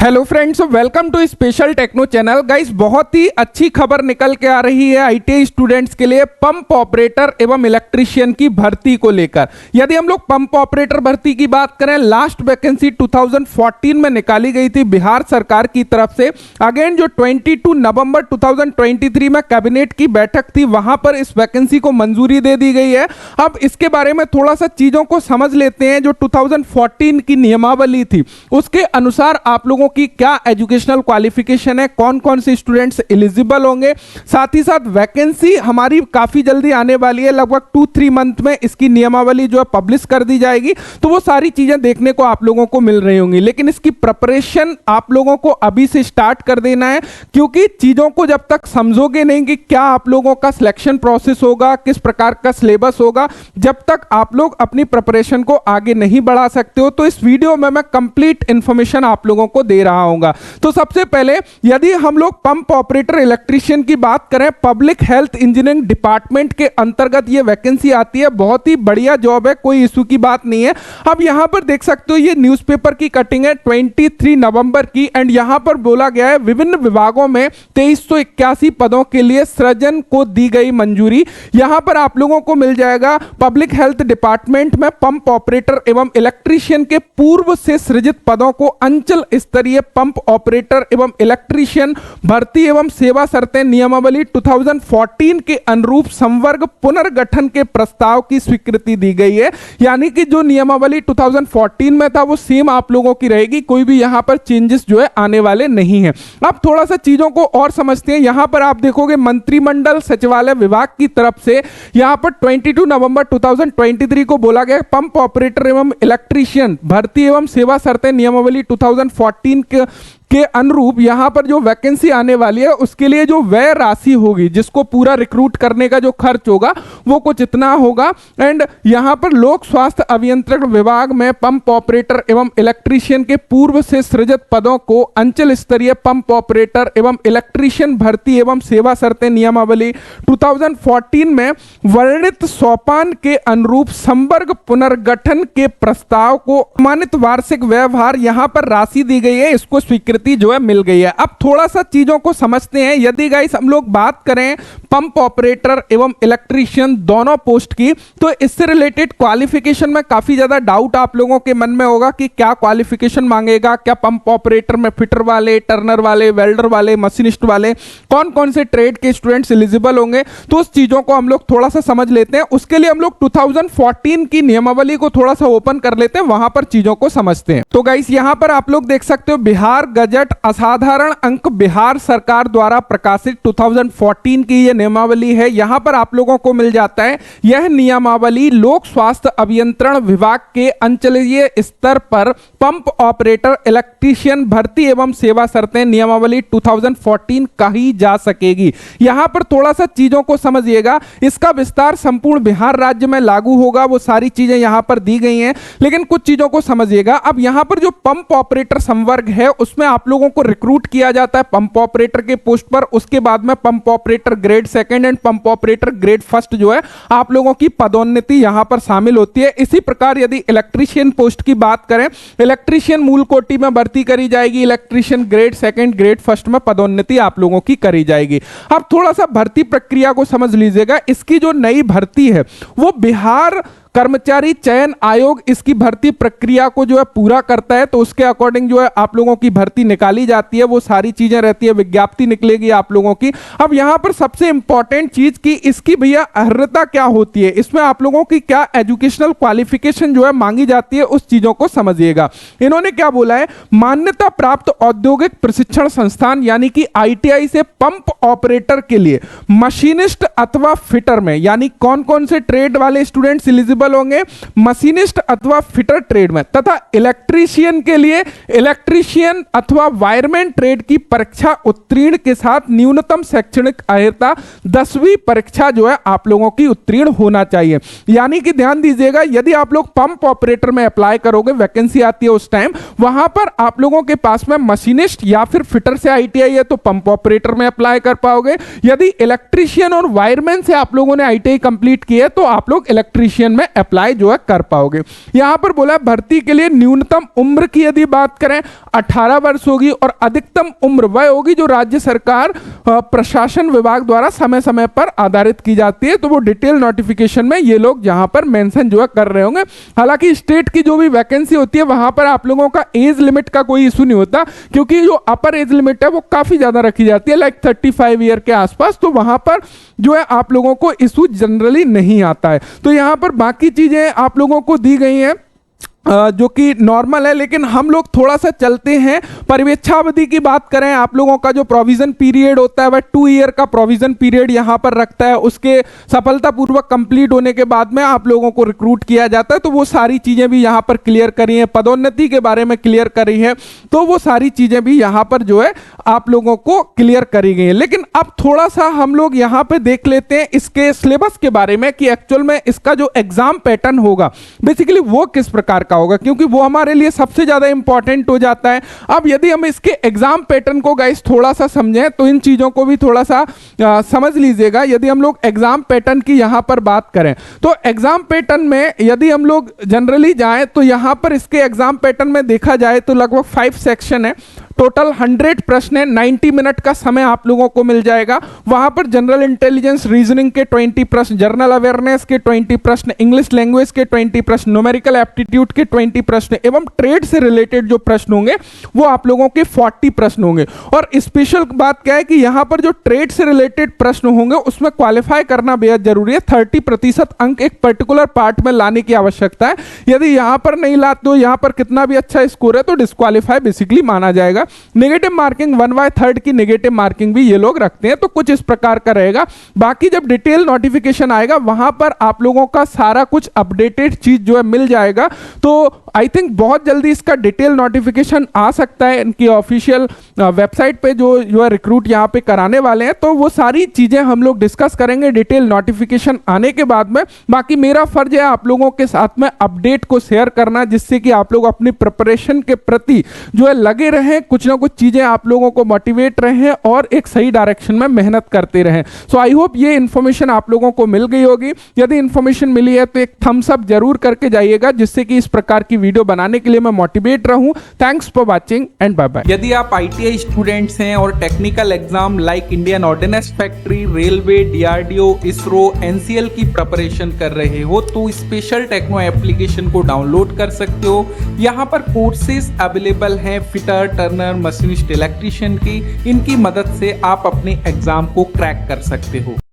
Hello friends, welcome to special techno channel. Guys, बहुत ही अच्छी खबर निकल के आ रही है आईटीआई स्टूडेंट्स के लिए पंप ऑपरेटर एवं इलेक्ट्रीशियन की भर्ती को लेकर। यदि हम लोग पंप ऑपरेटर भर्ती की बात करें, लास्ट वैकेंसी 2014 में निकाली गई थी बिहार सरकार की तरफ से। अगेन जो 22 नवंबर 2023 में कैबिनेट की बैठक थी, वहां पर इस वैकेंसी को मंजूरी दे दी गई है। अब इसके बारे में थोड़ा सा चीजों को समझ लेते हैं। जो 2014 की नियमावली थी उसके अनुसार आप लोगों की क्या एजुकेशनल क्वालिफिकेशन है, कौन कौन से स्टूडेंट्स एलिजिबल होंगे, साथ ही साथ वैकेंसी हमारी काफी जल्दी आने वाली है, लगभग 2-3 मंथ में इसकी नियमावली जो है पब्लिश कर दी जाएगी। तो वो सारी चीजें देखने को आप लोगों को मिल रही होंगी, लेकिन इसकी प्रिपरेशन आप लोगों को अभी से स्टार्ट कर देना है, क्योंकि चीजों को जब तक समझोगे नहीं कि क्या आप लोगों का सिलेक्शन प्रोसेस होगा, किस प्रकार का सिलेबस होगा, जब तक आप लोग अपनी प्रिपरेशन को आगे नहीं बढ़ा सकते हो। तो इस वीडियो में मैं कंप्लीट इंफॉर्मेशन आप लोगों को दे रहा हूंगा। तो सबसे पहले यदि हम लोग पंप ऑपरेटर इलेक्ट्रीशियन की बात करें, पब्लिक हेल्थ इंजीनियरिंग डिपार्टमेंट के अंतर्गत ये वैकेंसी आती है। बहुत ही बढ़िया जॉब है, कोई इशू की बात नहीं है। अब यहां पर देख सकते हो, ये न्यूज़पेपर की कटिंग है 23 नवंबर की, एंड यहां पर बोला गया है विभिन्न विभागों में 2381 पदों के लिए सृजन को दी गई मंजूरी। यहां पर आप लोगों को मिल जाएगा पब्लिक हेल्थ डिपार्टमेंट में पंप ऑपरेटर एवं इलेक्ट्रीशियन के पूर्व से सृजित पदों को अंचल स्तरीय पंप ऑपरेटर एवं इलेक्ट्रीशियन भर्ती एवं सेवा शर्तें नियमावली 2014 के अनुरूप संवर्ग पुनर्गठन के प्रस्ताव की स्वीकृति दी गई है। यानी कि जो नियमावली 2014 में था वो सेम आप लोगों की रहेगी, कोई भी यहां पर चेंजेस जो है आने वाले नहीं है। अब थोड़ा सा चीजों को और समझते हैं। यहां पर आप देखोगे मंत्रिमंडल सचिवालय विभाग की तरफ से यहां पर 22 नवंबर 2023 को बोला गया पंप ऑपरेटर एवं इलेक्ट्रीशियन भर्ती एवं सेवा शर्तें नियमावली 2014 के अनुरूप यहां पर जो वैकेंसी आने वाली है उसके लिए जो व्यय राशि होगी, जिसको पूरा रिक्रूट करने का जो खर्च होगा वो कुछ इतना होगा। एंड यहां पर लोक स्वास्थ्य अभियंत्रण विभाग में पंप ऑपरेटर एवं इलेक्ट्रीशियन के पूर्व से सृजित पदों को अंचल स्तरीय पंप ऑपरेटर एवं इलेक्ट्रीशियन भर्ती एवं सेवा शर्तें नियमावली 2014 में वर्णित सोपान के अनुरूप संवर्ग पुनर्गठन के प्रस्ताव को मानित वार्षिक व्यवहार यहां पर राशि दी गई है, इसको स्वीकृति जो है मिल गई है। अब थोड़ा सा चीजों को समझते हैं। यदि गाइस हम लोग बात करें पंप ऑपरेटर एवं इलेक्ट्रीशियन दोनों पोस्ट की, तो इससे रिलेटेड क्वालिफिकेशन में काफी ज्यादा डाउट आप लोगों के मन में होगा कि क्या क्वालिफिकेशन मांगेगा, क्या पंप ऑपरेटर में फिटर वाले, टर्नर वाले, वेल्डर वाले, मशीनिस्ट वाले, कौन कौन से ट्रेड के स्टूडेंट्स एलिजिबल होंगे। तो उस चीजों को हम लोग थोड़ा सा समझ लेते हैं। उसके लिए हम लोग 2014 की नियमावली को थोड़ा सा ओपन कर लेते हैं, वहां पर चीजों को समझते हैं। तो गाइस यहां पर आप लोग देख सकते हो बिहार गजट असाधारण अंक बिहार सरकार द्वारा प्रकाशित 2014 की यह नियमावली है। यहां पर आप लोगों को मिल जाता है यह नियमावली लोक स्वास्थ्य अभियंत्रण विभाग के अंचलीय स्तर पर पंप ऑपरेटर इलेक्ट्रीशियन भर्ती एवं सेवा शर्तें नियमावली 2014 कही जा सकेगी। यहां पर थोड़ा सा चीजों को समझिएगा। इसका विस्तार संपूर्ण बिहार राज्य में लागू होगा, वो सारी चीजें यहां पर दी गई हैं, लेकिन कुछ चीजों को समझिएगा। अब यहां पर जो पंप ऑपरेटर संवर्ग है उसमें आप लोगों को रिक्रूट किया जाता है पंप ऑपरेटर के पोस्ट पर। उसके बाद में pump operator grade second and pump operator grade first जो है आप लोगों की पदोन्नति यहां पर शामिल होती है। इसी प्रकार यदि इलेक्ट्रीशियन पोस्ट की बात करें, इलेक्ट्रीशियन मूल कोटि में भर्ती करी जाएगी, electrician grade second grade first में पदोन्नति आप लोगों की करी जाएगी। अब थोड़ा सा भर्ती प्रक्रिया को समझ लीजिएगा। इसकी जो नई भर्ती है वो बिहार कर्मचारी चयन आयोग इसकी भर्ती प्रक्रिया को जो है पूरा करता है, तो उसके अकॉर्डिंग जो है आप लोगों की भर्ती निकाली जाती है, वो सारी चीजें रहती है, विज्ञप्ति निकलेगी आप लोगों की। अब यहां पर सबसे इंपॉर्टेंट चीज की इसकी भैया अर्हता क्या होती है, इसमें आप लोगों की क्या एजुकेशनल क्वालिफिकेशन जो है मांगी जाती है, उस चीजों को समझिएगा। इन्होंने क्या बोला है, मान्यता प्राप्त औद्योगिक प्रशिक्षण संस्थान यानी कि आईटीआई से पंप ऑपरेटर के लिए मशीनिस्ट अथवा फिटर में, यानी कौन कौन से ट्रेड वाले स्टूडेंट्स एलिजिबल होंगे, मशीनिस्ट अथवा फिटर ट्रेड में, तथा इलेक्ट्रीशियन के लिए इलेक्ट्रीशियन अथवा वायरमैन ट्रेड की परीक्षा उत्तीर्ण के साथ न्यूनतम शैक्षणिक अर्हता 10वीं परीक्षा जो है आप लोगों की उत्तीर्ण होना चाहिए। यानी कि ध्यान दीजिएगा, यदि आप लोग पंप ऑपरेटर में अप्लाई करोगे, वैकेंसी आती है उस टाइम, वहां पर आप लोगों के पास में मशीनिस्ट या फिर फिटर से आईटीआई है तो पंप ऑपरेटर में अप्लाई कर पाओगे। यदि इलेक्ट्रीशियन और वायरमैन से आप लोगों ने आईटीआई कंप्लीट की है तो आप लोग इलेक्ट्रीशियन में अप्लाई जो है कर पाओगे। यहां पर बोला है भर्ती के लिए न्यूनतम उम्र की यदि बात करें 18 वर्ष होगी और अधिकतम उम्र वह होगी जो राज्य सरकार प्रशासन विभाग द्वारा समय समय पर आधारित की जाती है। तो वो डिटेल नोटिफिकेशन में ये लोग यहां पर मेंशन जो है कर रहे होंगे। हालांकि स्टेट की जो भी वैकेंसी होती है वहां पर आप लोगों का एज लिमिट का कोई इशू नहीं होता, क्योंकि जो अपर एज लिमिट है वो काफी ज्यादा रखी जाती है, लाइक 35 ईयर के आसपास। तो वहां पर जो है आप लोगों को इशू जनरली नहीं आता है। तो यहां पर बाकी चीजें आप लोगों को दी गई हैं जो कि नॉर्मल है, लेकिन हम लोग थोड़ा सा चलते हैं। परिवेक्षावधि की बात करें, आप लोगों का जो प्रोविजन पीरियड होता है वह 2 ईयर का प्रोविजन पीरियड यहां पर रखता है। उसके सफलतापूर्वक कंप्लीट होने के बाद में आप लोगों को रिक्रूट किया जाता है। तो वो सारी चीजें भी यहां पर क्लियर करी है, पदोन्नति के बारे में क्लियर करी है, तो वो सारी चीजें भी यहां पर जो है आप लोगों को क्लियर करी गई है। लेकिन अब थोड़ा सा हम लोग यहां पर देख लेते हैं इसके सिलेबस के बारे में कि एक्चुअल में इसका जो एग्जाम पैटर्न होगा बेसिकली वो किस प्रकार का होगा, क्योंकि वो हमारे लिए सबसे ज्यादा इंपॉर्टेंट हो जाता है। अब यदि हम इसके एग्जाम पैटर्न को गाइस थोड़ा सा समझें तो इन चीजों को भी थोड़ा सा समझ लीजिएगा। यदि हम लोग एग्जाम पैटर्न की यहां पर बात करें तो एग्जाम पैटर्न में यदि हम लोग जनरली जाएं तो यहां पर इसके एग्जाम पैटर्न में देखा जाए तो लगभग 5 सेक्शन है, टोटल 100 प्रश्न है, 90 मिनट का समय आप लोगों को मिल जाएगा। वहां पर जनरल इंटेलिजेंस रीजनिंग के 20 प्रश्न, जनरल अवेयरनेस के 20 प्रश्न, इंग्लिश लैंग्वेज के 20 प्रश्न, न्यूमेरिकल एप्टीट्यूड के 20 प्रश्न एवं ट्रेड से रिलेटेड जो प्रश्न होंगे वो आप लोगों के 40 प्रश्न होंगे। और स्पेशल बात क्या है कि यहां पर जो ट्रेड से रिलेटेड प्रश्न होंगे उसमें क्वालिफाई करना बेहद जरूरी है। 30% अंक एक पर्टिकुलर पार्ट में लाने की आवश्यकता है। यदि यहां पर नहीं लाते हो, यहां पर कितना भी अच्छा स्कोर है तो डिस्क्वालीफाई बेसिकली माना जाएगा। नेगेटिव मार्किंग 1/3 की नेगेटिव मार्किंग भी ये लोग रखते हैं। तो कुछ इस प्रकार का रहेगा। बाकी जब डिटेल नोटिफिकेशन आएगा वहां पर आप लोगों का सारा कुछ अपडेटेड चीज जो है मिल जाएगा। तो आई थिंक बहुत जल्दी इसका डिटेल नोटिफिकेशन आ सकता है इनकी ऑफिशियल वेबसाइट पे जो है रिक्रूट यहाँ पे कराने वाले हैं। तो वो सारी चीजें हम लोग डिस्कस करेंगे डिटेल नोटिफिकेशन आने के बाद में। बाकी मेरा फर्ज है आप लोगों के साथ में अपडेट को शेयर करना, जिससे कि आप लोग अपनी प्रिपरेशन के प्रति जो है लगे रहें, कुछ ना कुछ चीजें आप लोगों को मोटिवेट रहें और एक सही डायरेक्शन में मेहनत करते रहें। सो आई होप ये इन्फॉर्मेशन आप लोगों को मिल गई होगी। यदि इन्फॉर्मेशन मिली है तो एक थम्स अप जरूर करके जाइएगा, जिससे कि इस प्रकार की वीडियो बनाने के लिए मैं मोटिवेट रहूं। Thanks for watching and bye bye. यदि आप ITI स्टूडेंट्स हैं और technical exam like Indian ordnance factory, railway, DRDO, ISRO, NCL की प्रिपरेशन कर रहे हो तो स्पेशल टेक्नो एप्लीकेशन को डाउनलोड कर सकते हो। यहाँ पर कोर्सेज अवेलेबल हैं फिटर, टर्नर, मशीनिस्ट, इलेक्ट्रीशियन की। इनकी मदद से आप अपने एग्जाम को क्रैक कर सकते हो।